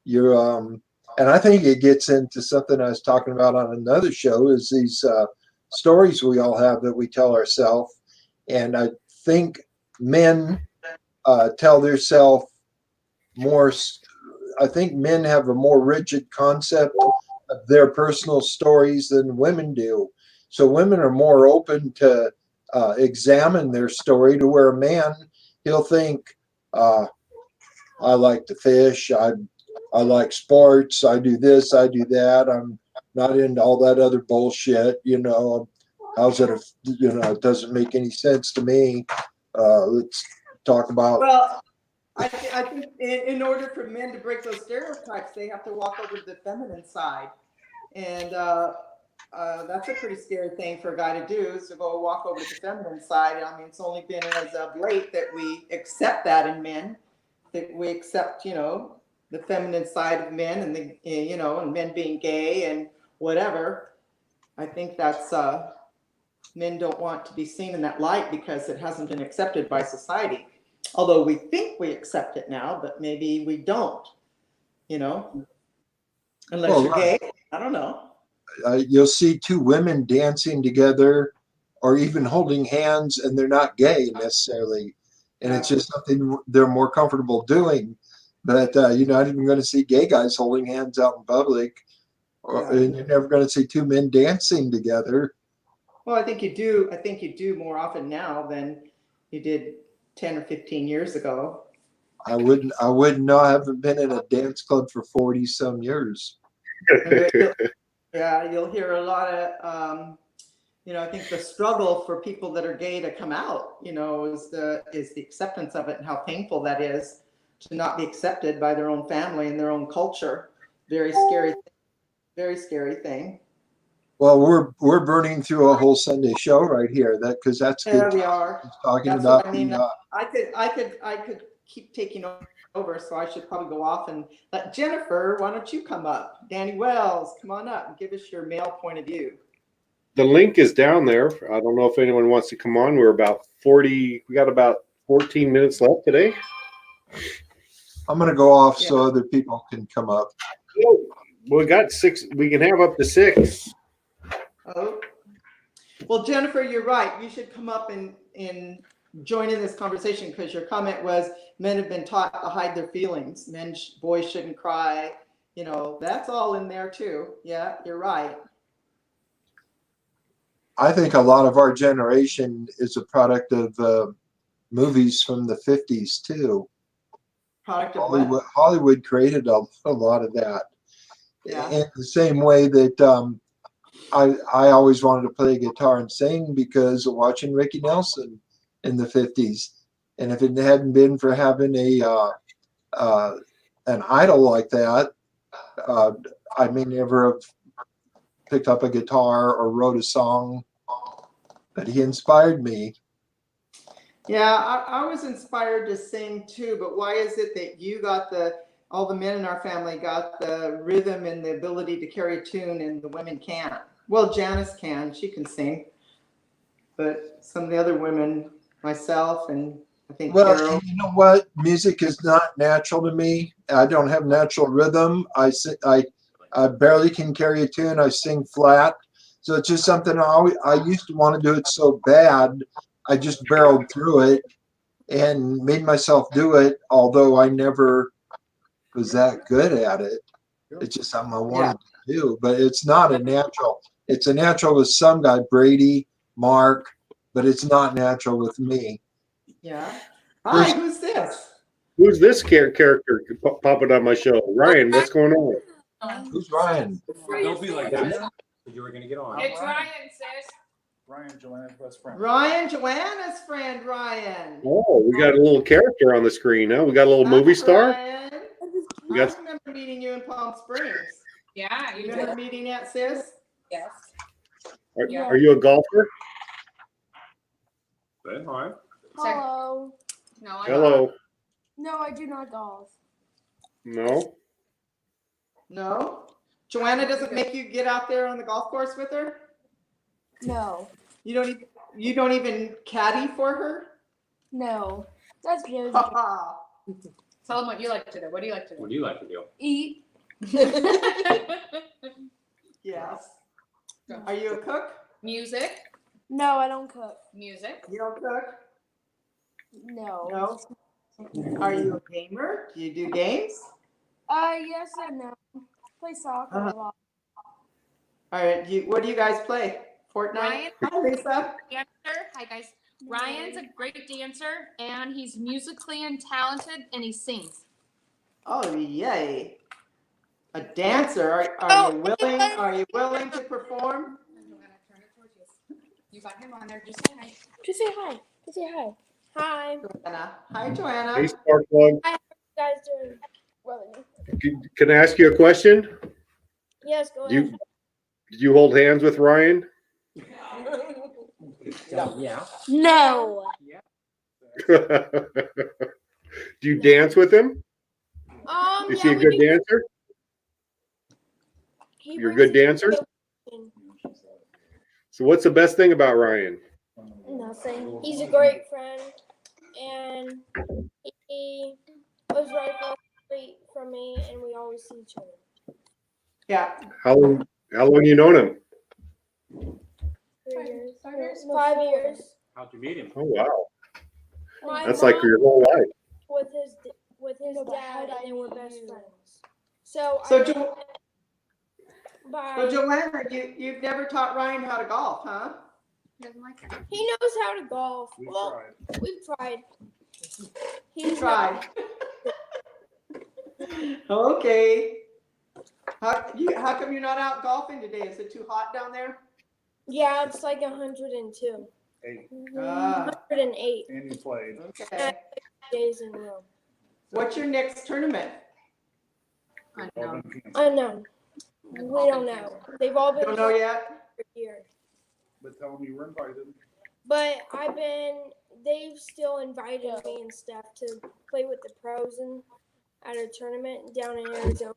you're and I think it gets into something I was talking about on another show, is these stories we all have that we tell ourselves. And I think men tell themselves more. I think men have a more rigid concept of their personal stories than women do. So women are more open to examine their story, to where a man, he'll think, I like to fish, I like sports, I do this, I do that, I'm not into all that other bullshit, you know. How's it, you know, it doesn't make any sense to me. Let's talk about. Well, I think in order for men to break those stereotypes, they have to walk over to the feminine side. And that's a pretty scary thing for a guy to do, is to go walk over to the feminine side. I mean, it's only been as of late that we accept that in men, that we accept, you know, the feminine side of men, and the, you know, and men being gay and whatever. I think that's men don't want to be seen in that light because it hasn't been accepted by society. Although we think we accept it now, but maybe we don't, you know, unless you're gay. I don't know. You'll see two women dancing together or even holding hands, and they're not gay necessarily. And it's just something they're more comfortable doing. But you're not even going to see gay guys holding hands out in public, and you're never going to see two men dancing together. Well, I think you do more often now than you did 10 or 15 years ago. I wouldn't know. I haven't been in a dance club for 40 some years. Yeah, you'll hear a lot of, you know, I think the struggle for people that are gay to come out, you know, is the acceptance of it, and how painful that is to not be accepted by their own family and their own culture. Very scary thing. Well, we're burning through a whole Sunday show right here. Because that's good. Yeah, we are. Talking That's about what I mean. I could keep taking over, so I should probably go off and let Jennifer, why don't you come up? Danny Wells, come on up and give us your male point of view. The link is down there. I don't know if anyone wants to come on. We got about 14 minutes left today. I'm going to go off so other people can come up. We got 6. We can have up to 6. Oh, well, Jennifer, you're right. You should come up and join in this conversation, because your comment was men have been taught to hide their feelings. Boys shouldn't cry. You know, that's all in there too. Yeah, you're right. I think a lot of our generation is a product of movies from the 50s too. Product of what? Hollywood created a lot of that. Yeah. In the same way that I always wanted to play guitar and sing because of watching Ricky Nelson in the 50s. And if it hadn't been for having an idol like that, I may never have picked up a guitar or wrote a song, but he inspired me. Yeah, I was inspired to sing too, but why is it that you got all the men in our family got the rhythm and the ability to carry a tune and the women can't? Well, Janice can, she can sing, but some of the other women, myself and I think Well, Carol. you know what? Music is not natural to me. I don't have natural rhythm. I barely can carry a tune. I sing flat. So it's just something I used to want to do it so bad. I just barreled through it and made myself do it, although I never was that good at it. It's just something I wanted to do, but it's not a natural. It's a natural with some guy, Brady, Mark, but it's not natural with me. Yeah. Hi, who's this? Who's this character popping on my show? Ryan, what's going on? Who's Ryan? Don't be like that. You were gonna get on. It's Ryan, sis. Ryan, Joanna's best friend. Ryan, Joanna's friend, Ryan. Oh, we got a little character on the screen, huh? We got a little movie star. Ryan. We got- I remember meeting you in Palm Springs. Yeah, You you remember did. meeting at Sis? Yes. Are you a golfer? Say hi. Hello. No, I Hello. No, I do not golf. No. No? Joanna doesn't make you get out there on the golf course with her? No. You don't even caddy for her? No. That's Josie. Ha Tell them what you like to do. What do you like to What do? do you like to do? Eat. Yes. Are you a cook? Music. No, I don't cook. Music. You don't cook? No. No. Are you a gamer? Do you do games? Yes and no. Play soccer a lot. All right. What do you guys play? Fortnite? Ryan? Hi, Lisa. Dancer. Hi guys. Ryan's a great dancer and he's musically and talented and he sings. Oh, yay. A dancer. Are you willing to perform? You got him on there. Just say hi. Just say hi. Just say hi. Hi. Joanna. Hi, Joanna. Hey, Sparkplug. You guys doing well? Can I ask you a question? Yes, go Do ahead. Did you hold hands with Ryan? Yeah. No. Do you dance with him? Is he a good dancer? You're a good dancer? So what's the best thing about Ryan? Nothing. He's a great friend, and he was right across the street from me, and we always see each other. Yeah. How long you known him? 3 years. 5 years. How'd you meet him? Oh wow. My That's like mom your whole life. with his dad, and they were best friends. So Well, Joanna, you've never taught Ryan how to golf, huh? He doesn't like it. he knows how to golf. We Well, tried. we've tried. He He's tried. Okay. How come you're not out golfing today? Is it too hot down there? Yeah, it's like 102. Hey, 108 and you played. Okay. days in a row. What's your next tournament? Unknown. Unknown. We don't know. They've all been Don't know yet? for years. But tell him you were invited. But they've still invited me and stuff to play with the pros and at a tournament down in Arizona,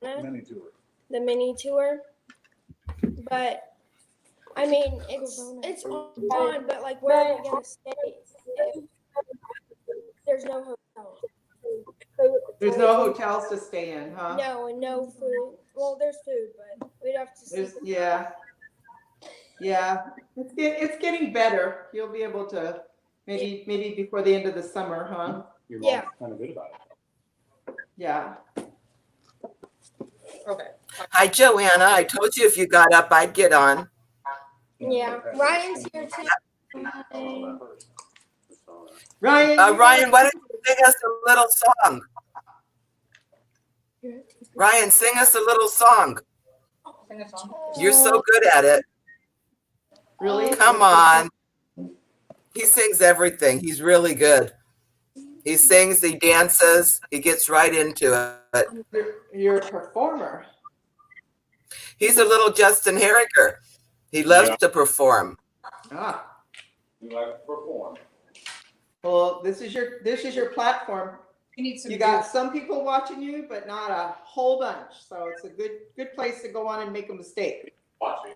the mini tour. But I mean, it's fun, but like, where are we gonna stay if there's no hotel? There's no hotels to stay in, huh? No, and no food. Well, there's food, but we'd have to sleep. Yeah. It's getting better. You'll be able to maybe before the end of the summer, huh? Your Yeah. mom's kind of good about it. Yeah. Okay. Hi, Joanna. I told you if you got up, I'd get on. Yeah, Ryan's here too. Ryan. Ryan, why don't you sing us a little song? Ryan, sing us a little song. Sing a song. You're so good at it. Really? Come on. He sings everything. He's really good. He sings, he dances, he gets right into it. You're a performer. He's a little Justin Harriger. He loves to perform. Ah. You like to perform. Well, this is your platform. You need some. You got some people watching you, but not a whole bunch. So it's a good place to go on and make a mistake. Watching.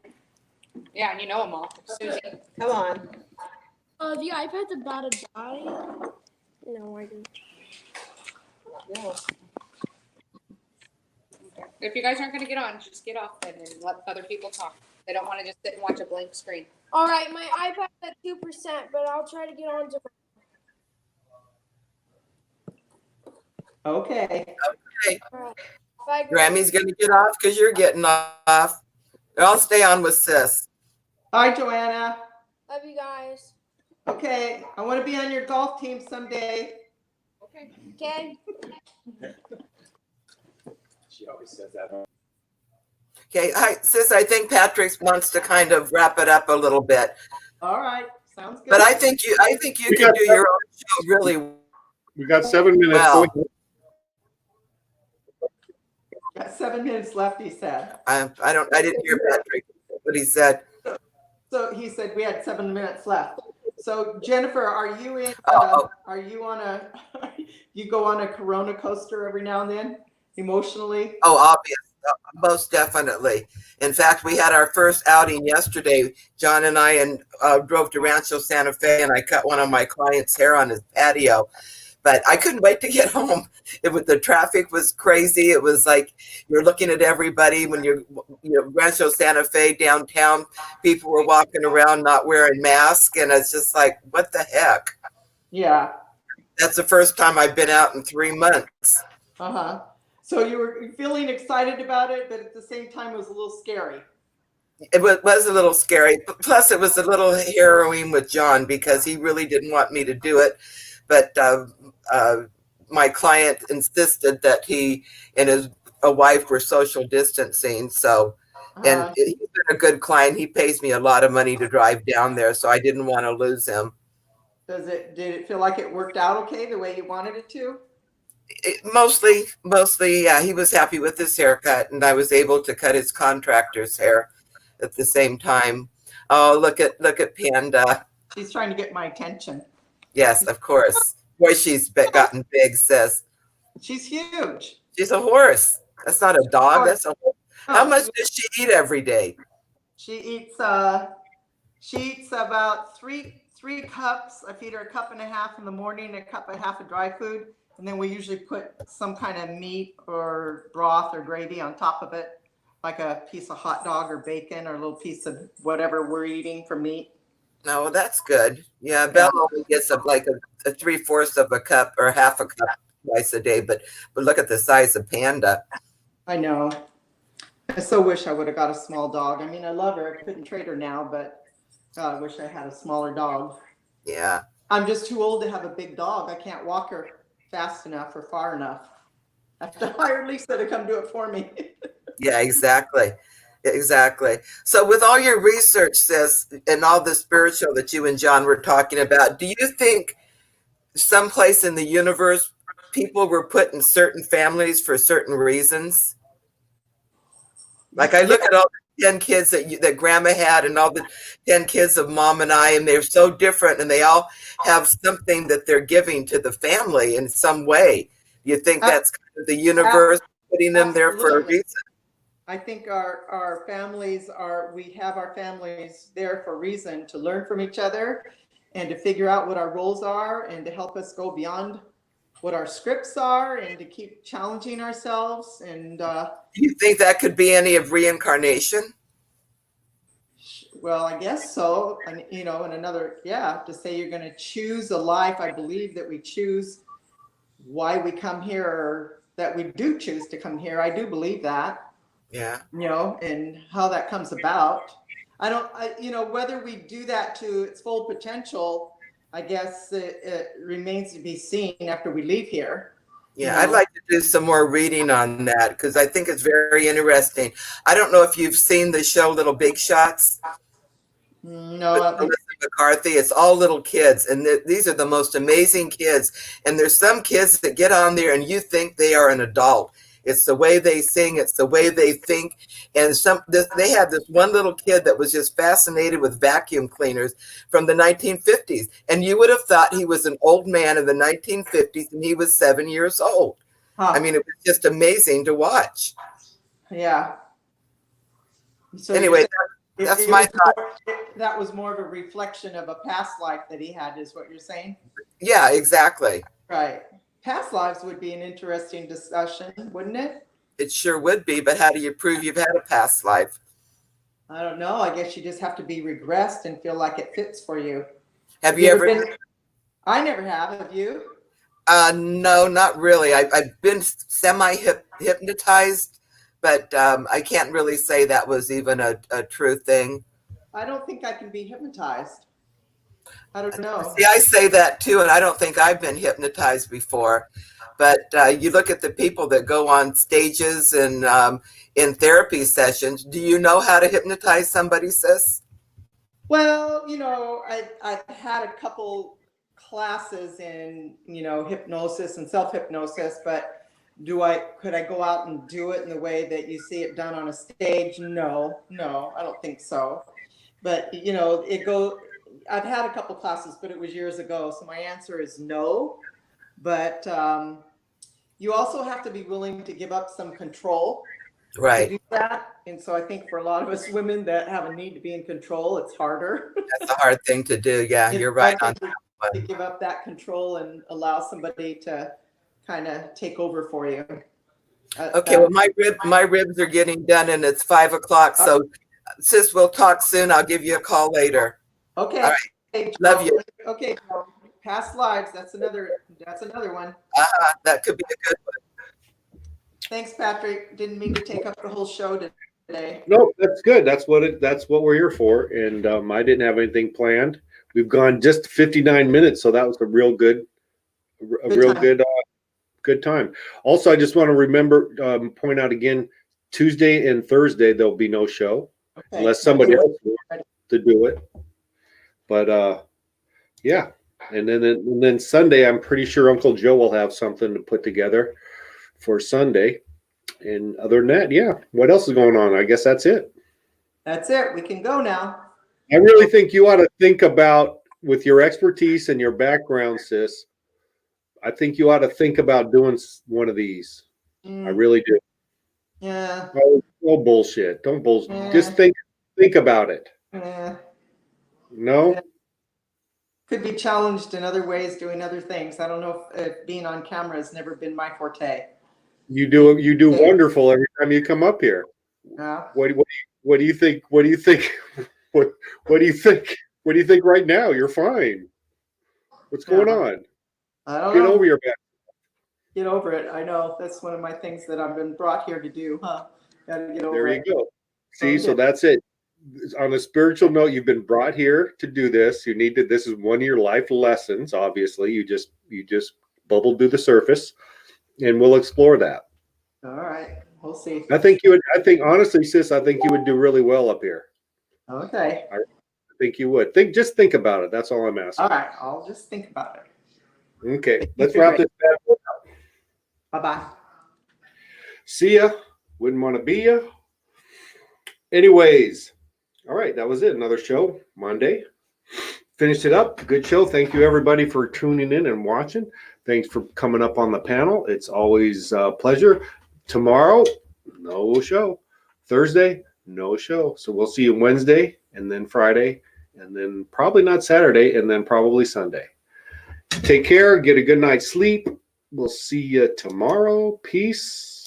Yeah, and you know them all. Susie. Come on. The iPad's about to die. No, I didn't. If you guys aren't gonna get on, just get off then and let other people talk. They don't wanna just sit and watch a blank screen. All right, my iPad's at 2%, but I'll try to get on to. Okay. All right. Bye, Grammy's going to get off because you're getting off. I'll stay on with Sis. Hi, Joanna. Love you guys. Okay. I want to be on your golf team someday. Okay. Okay. She always says that. Okay, hi, Sis, I think Patrick wants to kind of wrap it up a little bit. All right. Sounds good. But I think you We can got do your own show really We got 7 minutes. well. Got 7 minutes left, he said. I didn't hear Patrick, what he said. So he said we had 7 minutes left. So Jennifer, are you in? Oh. Are you on a? You go on a Corona coaster every now and then, emotionally? Oh, obvious, most definitely. In fact, we had our first outing yesterday. John and I drove to Rancho Santa Fe, and I cut one of my clients' hair on his patio. But I couldn't wait to get home. The traffic was crazy. It was like you're looking at everybody when you're Rancho Santa Fe downtown. People were walking around not wearing masks, and it's just like, what the heck? Yeah. That's the first time I've been out in 3 months. Uh-huh. So you were feeling excited about it, but at the same time it was a little scary. It was a little scary. Plus, it was a little harrowing with John because he really didn't want me to do it. But my client insisted that he and his wife were social distancing. So, and he's been a good client. He pays me a lot of money to drive down there, so I didn't want to lose him. Did it feel like it worked out okay the way you wanted it to? Mostly, yeah. He was happy with his haircut, and I was able to cut his contractor's hair at the same time. Oh, look at Panda. She's trying to get my attention. Yes, of course. Boy, she's gotten big, Sis. She's huge. She's a horse. That's not a dog. That's a horse. How Oh, much does she eat every day? She eats about three cups. I feed her 1.5 cups in the morning, 1.5 cups of dry food, and then we usually put some kind of meat or broth or gravy on top of it, like a piece of hot dog or bacon or a little piece of whatever we're eating for meat. No, that's good. Yeah, Bella only gets a 3/4 of a cup or half a cup twice a day, but look at the size of Panda. I know. I so wish I would have got a small dog. I mean, I love her. I couldn't trade her now, but God, I wish I had a smaller dog. Yeah. I'm just too old to have a big dog. I can't walk her fast enough or far enough. I have to hire Lisa to come do it for me. Yeah, exactly. So with all your research, Sis, and all the spiritual that you and John were talking about, do you think someplace in the universe people were put in certain families for certain reasons? Like I look at all the 10 kids that grandma had and all the 10 kids of mom and I, and they're so different and they all have something that they're giving to the family in some way. You think that's kind of the universe putting them there for a Absolutely. reason? I think our families we have our families there for a reason, to learn from each other and to figure out what our roles are and to help us go beyond what our scripts are and to keep challenging ourselves. And Do you think that could be any of reincarnation? well, I guess so. And, you know, and another, to say you're going to choose a life. I believe that we choose why we come here, or that we do choose to come here. I do believe that. Yeah. You know, and how that comes about. You know, whether we do that to its full potential, I guess it remains to be seen after we leave here. Yeah, You I'd know? like to do some more reading on that because I think it's very interesting. I don't know if you've seen the show Little Big Shots No, with I don't think Melissa McCarthy. It's all little kids, and these are the most amazing kids. And there's some kids that get on there, and you think they are an adult. It's the way they sing, it's the way they think. And they had this one little kid that was just fascinated with vacuum cleaners from the 1950s. And you would have thought he was an old man in the 1950s, and he was 7 years old. Huh. I mean, it was just amazing to watch. Yeah. So Anyway, you're saying that's my thought. that was more of a reflection of a past life that he had, is what you're saying? Yeah, exactly. Right. Past lives would be an interesting discussion, wouldn't it? It sure would be, but how do you prove you've had a past life? I don't know. I guess you just have to be regressed and feel like it fits for you. Have you ever been? I never have. Have you? No, not really. I've been semi-hypnotized, but I can't really say that was even a true thing. I don't think I can be hypnotized. I don't know. See, I say that too, and I don't think I've been hypnotized before. But you look at the people that go on stages and in therapy sessions. Do you know how to hypnotize somebody, sis? Well, you know, I had a couple classes in, you know, hypnosis and self-hypnosis, but could I go out and do it in the way that you see it done on a stage? No, I don't think so. But, you know, I've had a couple classes, but it was years ago. So my answer is no. But you also have to be willing to give up some control to Right. do that. And so I think for a lot of us women that have a need to be in control, it's harder. That's a hard thing to do. Yeah, you're right on that To one. give up that control and allow somebody to kind of take over for you. Okay, well, my ribs are getting done, and it's 5 o'clock. So, sis, we'll talk soon. I'll give you a call later. Okay. All right. Okay, Love Joe. you. Okay, Joe. Past lives. That's another one. That could be a good one. Thanks, Patrick. Didn't mean to take up the whole show today. No, that's good. That's what we're here for. And I didn't have anything planned. We've gone just 59 minutes, so that was a real good good time. Also, I just want to point out again, Tuesday and Thursday there'll be no show Okay. unless somebody else wants to do it. But yeah, and then Sunday, I'm pretty sure Uncle Joe will have something to put together for Sunday. And other than that, yeah, what else is going on? I guess that's it. That's it. We can go now. I really think you ought to think about, with your expertise and your background, sis, I think you ought to think about doing one of these. I really do. Yeah. No bullshit. Don't bullshit. Yeah. Just think about it. Yeah. No? Could be challenged in other ways, doing other things. I don't know if being on camera has never been my forte. You do wonderful every time you come up here. Yeah. What do you think? What do you think? What do you think? What do you think right now? You're fine. What's going on? I don't Get know. over your back. Get over it. I know that's one of my things that I've been brought here to do, huh? Gotta get over There it. you go. See, so Okay. that's it. On a spiritual note, you've been brought here to do this. This is one of your life lessons. Obviously, you just bubbled through the surface, and we'll explore that. All right. We'll see. I think honestly, sis, I think you would do really well up here. Okay. I think you would. Just think about it. That's all I'm asking. All right. I'll just think about it. Okay, let's wrap this up. Bye-bye. See ya. Wouldn't want to be ya. Anyways, all right, that was it. Another show Monday. Finished it up. Good show. Thank you everybody for tuning in and watching. Thanks for coming up on the panel. It's always a pleasure. Tomorrow, no show. Thursday, no show. So we'll see you Wednesday and then Friday and then probably not Saturday and then probably Sunday. Take care. Get a good night's sleep. We'll see you tomorrow. Peace.